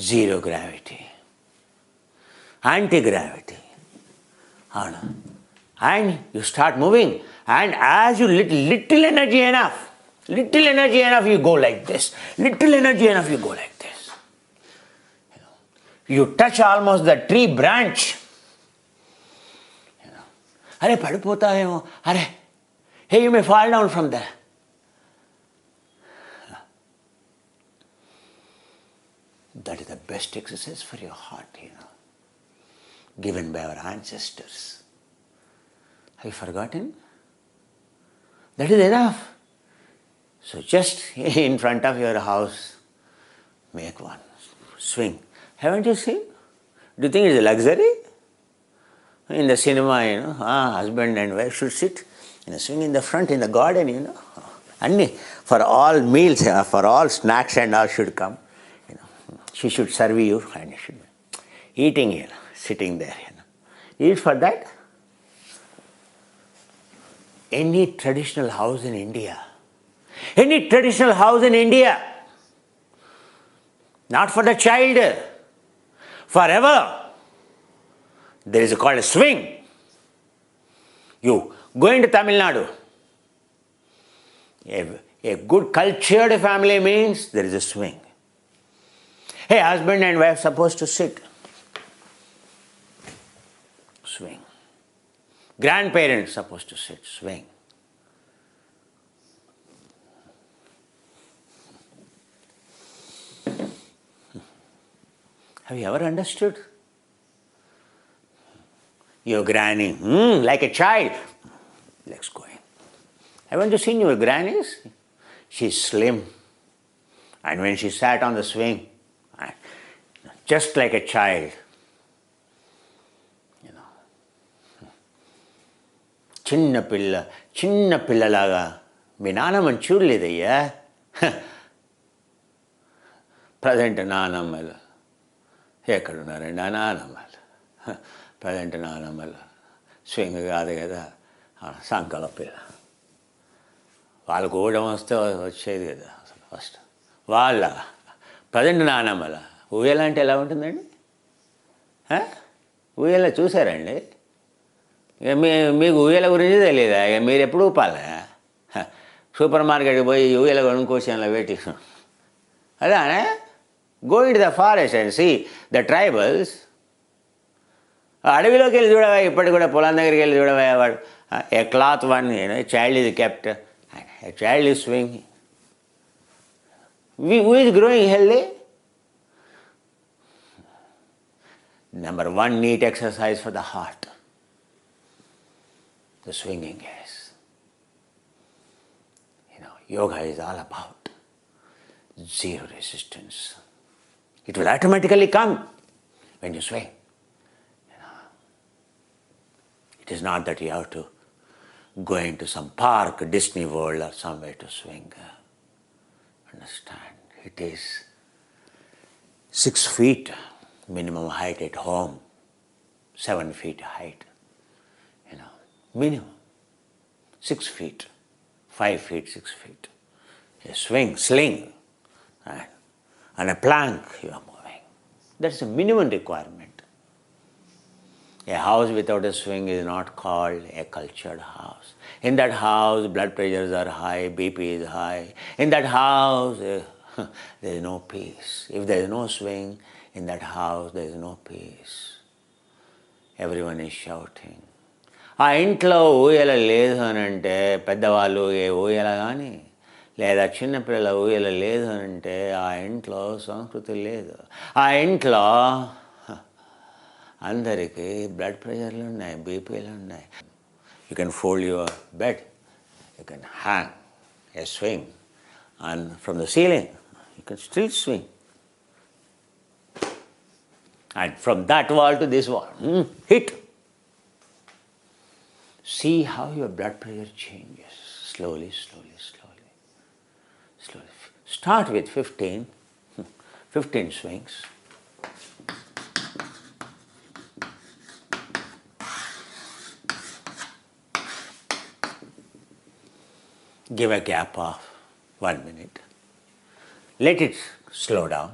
zero gravity, anti-gravity. And you start moving, and as you little energy enough, you go like this. Little energy enough, you go like this. You touch almost the tree branch. Are padipota hai, are, hey, you may fall down from there. That is the best exercise for your heart, given by our ancestors. Have you forgotten? That is enough. So just in front of your house, make one swing. Haven't you seen? Do you think it is a luxury? In the cinema, husband and wife should sit in a swing in the front, in the garden, And for all meals, for all snacks and all should come. She should serve you and you should be eating, sitting there. Eat for that. Any traditional house in India, not for the child, forever, there is called a swing. You go into Tamil Nadu, a good cultured family means there is a swing. Hey, husband and wife supposed to sit. Swing. Grandparents supposed to sit. Swing. Have you ever understood? Your granny, like a child, legs going. Haven't you seen your grannies? She's slim. And when she sat on the swing, just like a child, చిన్న పిల్లలాగా మీ నాన్నమ్మని చూడలేదయ్యా. Present నానమ్మలు ఎక్కడున్నారండి? ఆ నానమ్మలు present నానమ్మలు swing కాదు కదా, సంకల పిల్ల. వాళ్ళకు ఊడడం వస్తే వచ్చేది కదా అసలు ఫస్ట్. వాళ్ళ ప్రజెంట్ నానమ్మల ఊయల అంటే ఎలా ఉంటుందండి? ఊయల చూసారండి? మీకు ఊయల గురించి తెలియదా? మీరు ఎప్పుడు ఊపాలా? సూపర్ మార్కెట్కి పోయి ఊయల కొనుక్కోసేలా పెట్టి అదానే. Go into the forest and see the tribals. అడవిలోకి వెళ్ళి చూడవా, ఇప్పటికి కూడా పొలం దగ్గరికి వెళ్ళి చూడవా. వాడు a cloth one child is kept, a child is swing. Who is growing healthy? Number one, neat exercise for the heart. The swinging is. Yoga is all about zero resistance. It will automatically come when you swing. It is not that you have to go into some park, Disney World or somewhere to swing. Understand? It is 6 feet minimum height at home, 7 feet height. Minimum 6 feet, 5 feet, 6 feet. A swing, sling, and a plank you are moving. That's a minimum requirement. A house without a swing is not called a cultured house. In that house, blood pressures are high, BP is high. In that house, there is no peace. If there is no swing, in that house there is no peace. Everyone is shouting. ఆ ఇంట్లో ఊయల లేదు అని అంటే, పెద్దవాళ్ళు ఊయల కానీ లేదా చిన్నపిల్లల ఊయల లేదు అని అంటే ఆ ఇంట్లో సంస్కృతి లేదు. ఆ ఇంట్లో అందరికీ బ్లడ్ ప్రెషర్లు ఉన్నాయి, బీపీలు ఉన్నాయి. You can fold your bed, you can hang A swing and from the ceiling you can still swing. And from that wall to this wall, hit. See how your blood pressure changes slowly. Start with 15 swings. Give a gap of 1 minute. Let it slow down.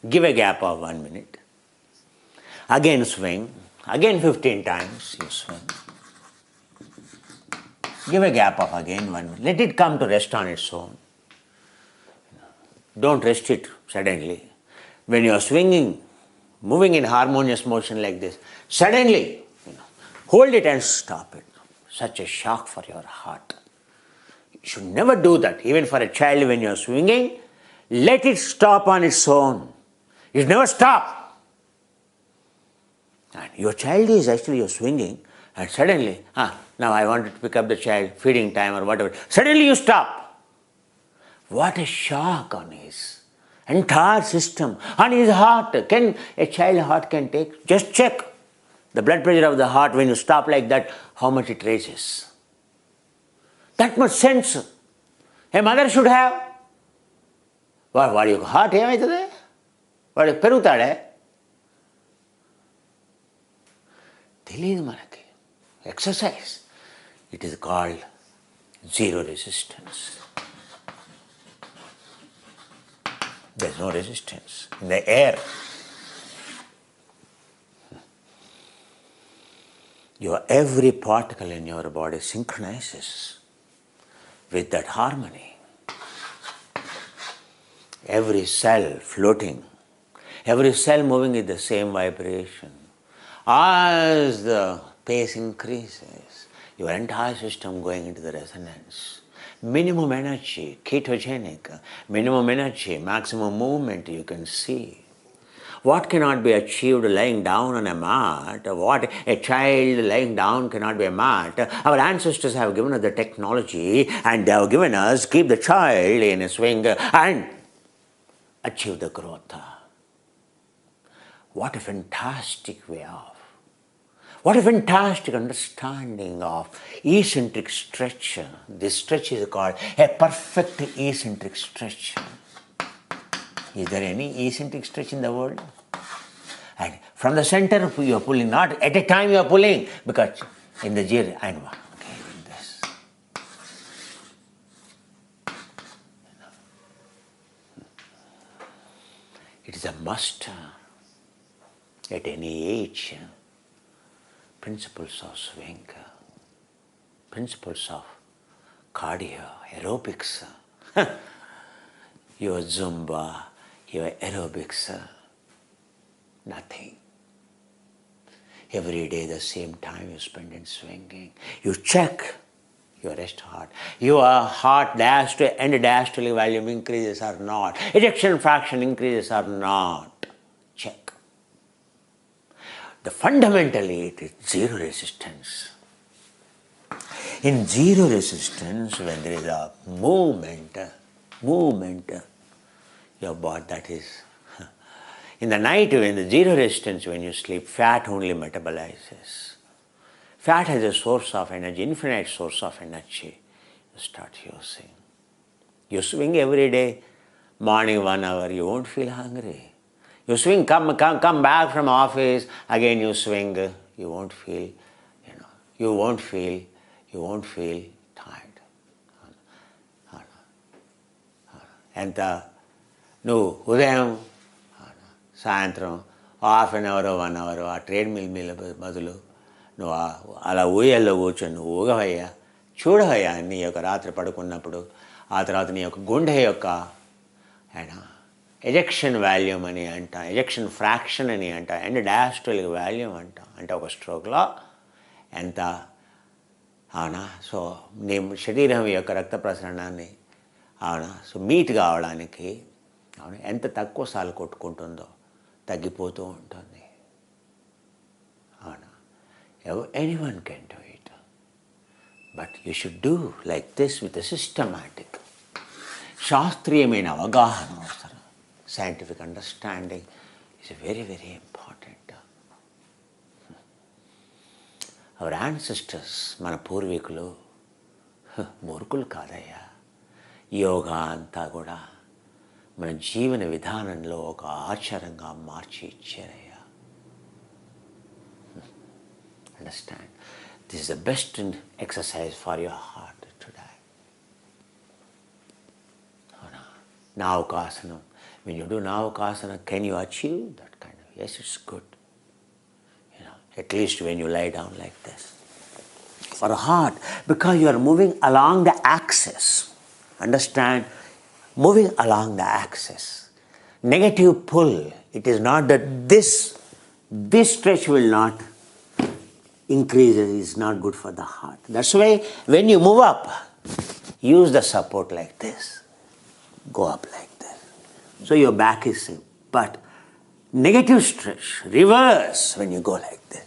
Give a gap of 1 minute. Again swing. Again 15 times you swing. Give a gap of again 1 minute. Let it come to rest on its own. Don't rest it suddenly. When you are swinging, moving in harmonious motion like this, suddenly, hold it and stop it. Such a shock for your heart. You should never do that. Even for a child, when you are swinging, let it stop on its own. You should never stop. And your child is actually you're swinging, and suddenly, now I wanted to pick up the child, feeding time or whatever. Suddenly you stop. What a shock on his entire system, on his heart. Can a child heart can take? Just check the blood pressure of the heart when you stop like that, how much it raises. That much sense a mother should have. వాడి heart ఏమవుతుంది? వాడు పెరుగుతాడే? తెలియదు మనకి. Exercise. It is called zero resistance. There is no resistance in the air. Your every particle in your body synchronizes with that harmony. Every cell floating, every cell moving with the same vibration. As the pace increases, your entire system going into the resonance. Minimum energy, ketogenic, minimum energy, maximum movement you can see. What cannot be achieved lying down on a mat, what a child lying down cannot be a mat. Our ancestors have given us the technology and they have given us, keep the child in a swing and achieve the growth. What a fantastic way of, what a fantastic understanding of eccentric stretch. This stretch is called a perfect eccentric stretch. Is there any eccentric stretch in the world? And from the center you are pulling, not at a time you are pulling, because in the zero, I know, okay, this. It is a must at any age. Principles of swing, principles of cardio, aerobics, your Zumba, your aerobics, nothing. Every day the same time you spend in swinging. You check your rest heart. Your heart diastole and diastolic volume increases or not. Ejection fraction increases or not. Check. Fundamentally, it is zero resistance. In zero resistance, when there is a movement, your body, that is, in the night, when the zero resistance, when you sleep, fat only metabolizes. Fat has a source of energy, infinite source of energy. You start using. You swing every day, morning 1 hour, you won't feel hungry. You swing, come back from office, again you swing, you won't feel, you won't feel tired. ఎంత నువ్వు ఉదయం సాయంత్రం half an hour 1 hour ఆ treadmill మీద బదులు నువ్వు అలా ఊయల్లో కూర్చొని నువ్వు ఊగవయ్యా, చూడవయ్యా నీ యొక్క రాత్రి పడుకున్నప్పుడు, ఆ తర్వాత నీ యొక్క గుండె యొక్క ఎజెక్షన్ వాల్యూమ్ అని అంట, ఎజెక్షన్ ఫ్రాక్షన్ అని అంట, అండ్ డయాస్టోలిక్ వాల్యూమ్ అంట. అంటే ఒక స్ట్రోక్లో ఎంత, అవునా, సో నీ శరీరం యొక్క రక్త ప్రసరణాన్ని, అవునా, సో మీట్ కావడానికి, అవునా, ఎంత తక్కువ సార్లు కొట్టుకుంటుందో తగ్గిపోతూ ఉంటుంది. అవునా, anyone can do it, but you should do like this with systematic. శాస్త్రీయమైన అవగాహన అవసరం. Scientific understanding is very, very important. Our ancestors, మన పూర్వీకులు మూర్ఖులు కాదయ్యా. యోగా అంతా కూడా మన జీవన విధానంలో ఒక ఆచారంగా మార్చి ఇచ్చారయ్యా. Understand? This is the best exercise for your heart today. నావకాసనం, When you do Navakasana, can you achieve that kind of? Yes, it's good. At least when you lie down like this. For a heart, because you are moving along the axis. Understand? Moving along the axis. Negative pull. It is not that this stretch will not increase. It is not good for the heart. That's why when you move up, use the support like this. Go up like this. So your back is safe. But negative stretch, reverse when you go like this.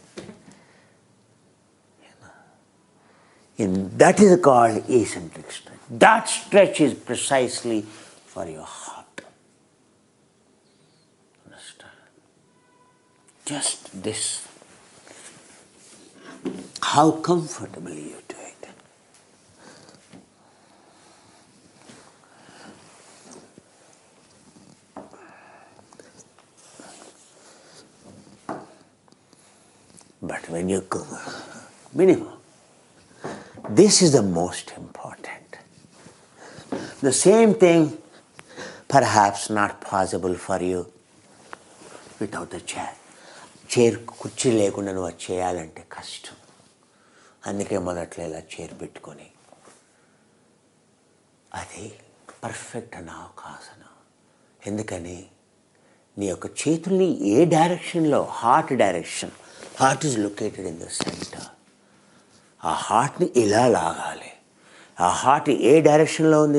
And that is called eccentric stretch. That stretch is precisely for your heart. Understand? Just this. How comfortably you do it. But when you go minimum, this is the most important. The same thing, perhaps not possible for you without the chair. Chair కుర్చీ లేకుండా నువ్వు అది చేయాలంటే కష్టం. అందుకే మొదట్లో ఇలా chair పెట్టుకొని అది పర్ఫెక్ట్ నవకాసన. ఎందుకని నీ యొక్క చేతుల్ని ఏ డైరెక్షన్లో, heart direction, heart is located in the centre. ఆ హార్ట్ని ఇలా లాగాలి. ఆ హార్ట్ ఏ డైరెక్షన్లో ఉంది,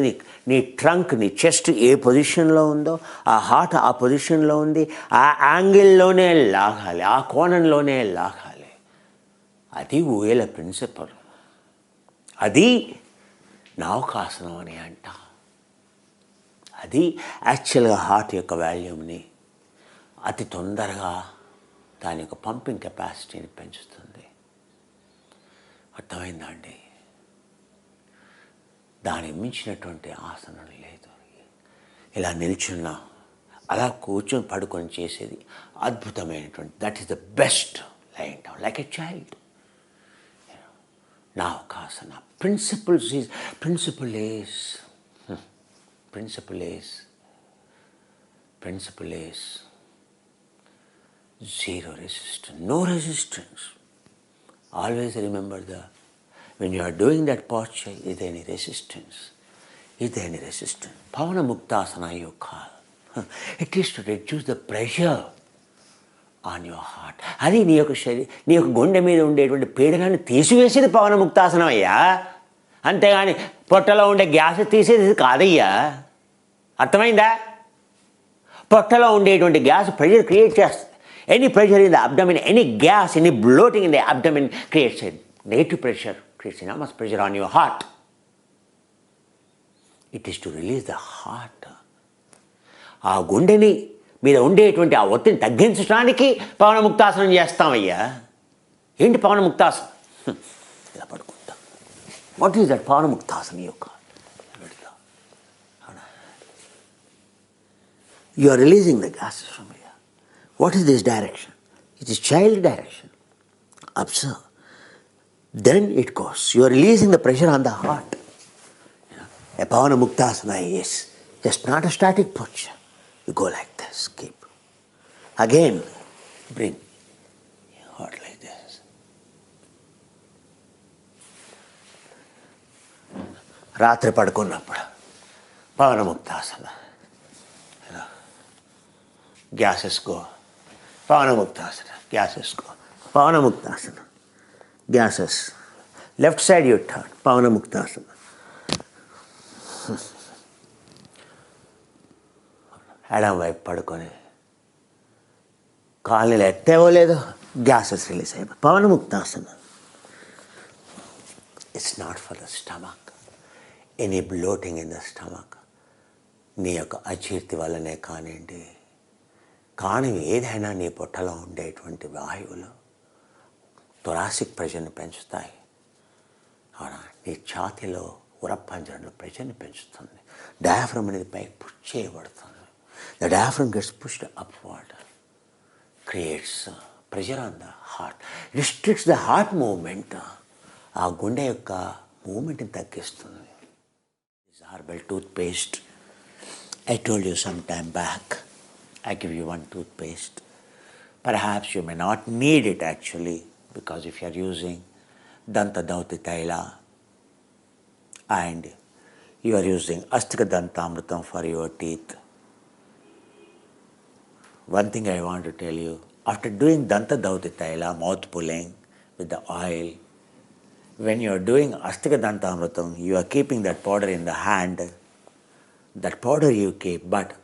నీ ట్రంక్, నీ చెస్ట్ ఏ పొజిషన్లో ఉందో ఆ హార్ట్ ఆ పొజిషన్లో ఉంది. ఆ యాంగిల్లోనే లాగాలి, ఆ కోణంలోనే లాగాలి. అది ఊయల ప్రిన్సిపల్. అది నవకాసనం అని అంట. అది యాక్చువల్గా హార్ట్ యొక్క వాల్యూమ్ని అతి తొందరగా దాని యొక్క పంపింగ్ కెపాసిటీని పెంచుతుంది. అర్థమైందా అండి? దానికి మించినటువంటి ఆసనం లేదు. ఇలా నిల్చున్నా, అలా కూర్చొని పడుకొని చేసేది అద్భుతమైనటువంటి, that is the best lying down like a child. Navakasana principle is zero resistance, no resistance. Always remember when you are doing that posture, is there any resistance? Is there any resistance? Pavana Muktasana you call. It is to reduce the pressure on your heart. అది నీ యొక్క గుండె మీద ఉండేటువంటి పీడనాన్ని తీసివేసేది పవన ముక్తాసనం అయ్యా. అంతేగాని పొట్టలో ఉండే గ్యాస్ తీసేది కాదయ్యా. అర్థమైందా? పొట్టలో ఉండేటువంటి గ్యాస్ ప్రెషర్ క్రియేట్ చేస్తుంది. Any pressure in the abdomen, any gas, any bloating in the abdomen creates a negative pressure, creates enormous pressure on your heart. It is to release the heart. ఆ గుండెని మీద ఉండేటువంటి ఆ ఒత్తిడిని తగ్గించడానికి పవన ముక్తాసనం చేస్తామయ్యా. ఏంటి పవన ముక్తాసనం? ఇలా పడుకుంటాం. వాట్ ఈస్ దట్ పవన ముక్తాసనం యొక్క? You are releasing the gases from here. What is this direction? It is child direction. Observe. Then it goes. You are releasing the pressure on the heart. A Pavana Muktasana is just not a static posture. You go like this. Keep. Again, bring your heart like this. రాత్రి పడుకున్నప్పుడు పవన ముక్తాసన. Gases go. Pavana Muktasana. Gases go. Pavana Muktasana. Gases. Left side you turn. Pavana Muktasana. ఎడం వైపు పడుకొని కాళ్ళని ఎత్తేవో లేదో gases release అయిపోయి Pavana Muktasana. It's not for the stomach. Any bloating in the stomach, నీ యొక్క అజీర్తి వల్లనే కానివ్వండి, కానీ ఏదైనా నీ పొట్టలో ఉండేటువంటి వాయువులు థొరాసిక్ ప్రెషర్ని పెంచుతాయి. అవునా? నీ ఛాతీలో ఉరపంజరంలో ప్రెషర్ని పెంచుతుంది. డయాఫ్రమ్ అనేది పైకి పుష్ చేయబడుతుంది. The diaphragm gets pushed upward, creates pressure on the heart, restricts the heart movement. ఆ గుండె యొక్క మూవ్మెంట్ని తగ్గిస్తుంది. జార్బెల్ toothpaste I told you some time back, I give you one toothpaste. Perhaps you may not need it actually, because if you are using Danta Dauti Taila and you are using Astika Dantamritam for your teeth. One thing I want to tell you, after doing Danta Dauti Taila, mouth pulling with the oil, when you are doing Astika Dantamritam, you are keeping that powder in the hand. That powder you keep, but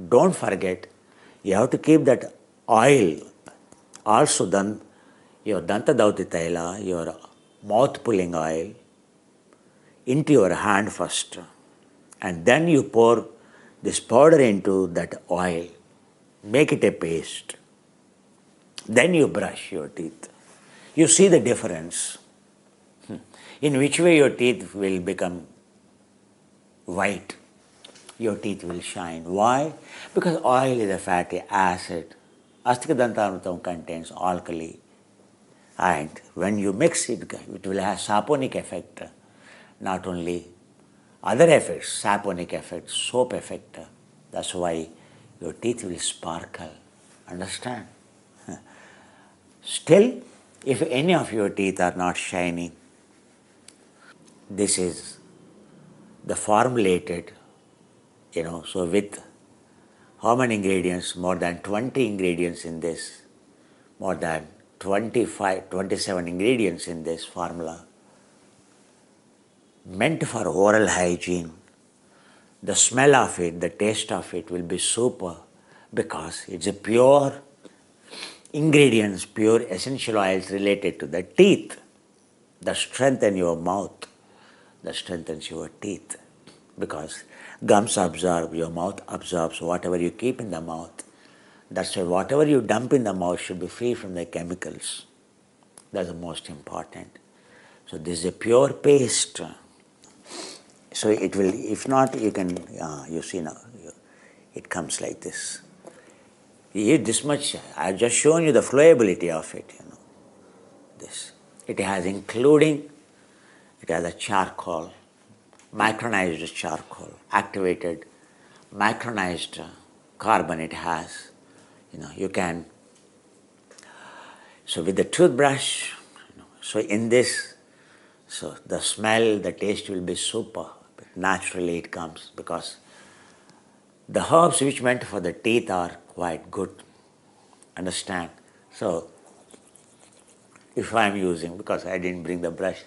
don't forget, you have to keep that oil also done, your Danta Dauti Taila, your mouth pulling oil, into your hand first. And then you pour this powder into that oil, make it a paste. Then you brush your teeth. You see the difference. In which way your teeth will become white. Your teeth will shine. Why? Because oil is a fatty acid. Astika Dantamritam contains alkali. And when you mix it, it will have saponic effect. Not only other effects, saponic effect, soap effect. That's why your teeth will sparkle. Understand? Still, if any of your teeth are not shining, this is the formulated, so with how many ingredients? More than 20 ingredients in this, more than 25, 27 ingredients in this formula, meant for oral hygiene. The smell of it, the taste of it will be super because it's a pure ingredients, pure essential oils related to the teeth that strengthen your mouth, that strengthens your teeth, because gums absorb, your mouth absorbs whatever you keep in the mouth. That's why whatever you dump in the mouth should be free from the chemicals. That's the most important. So this is a pure paste. So it will, if not, you can, you see now, it comes like this. You eat this much, I've just shown you the flowability of it, this. It has including, it has a charcoal, micronized charcoal, activated micronized carbon it has. You can, so with the toothbrush, so in this, so the smell, the taste will be super. Naturally it comes because the herbs which meant for the teeth are quite good. Understand? So if I am using, because I didn't bring the brush,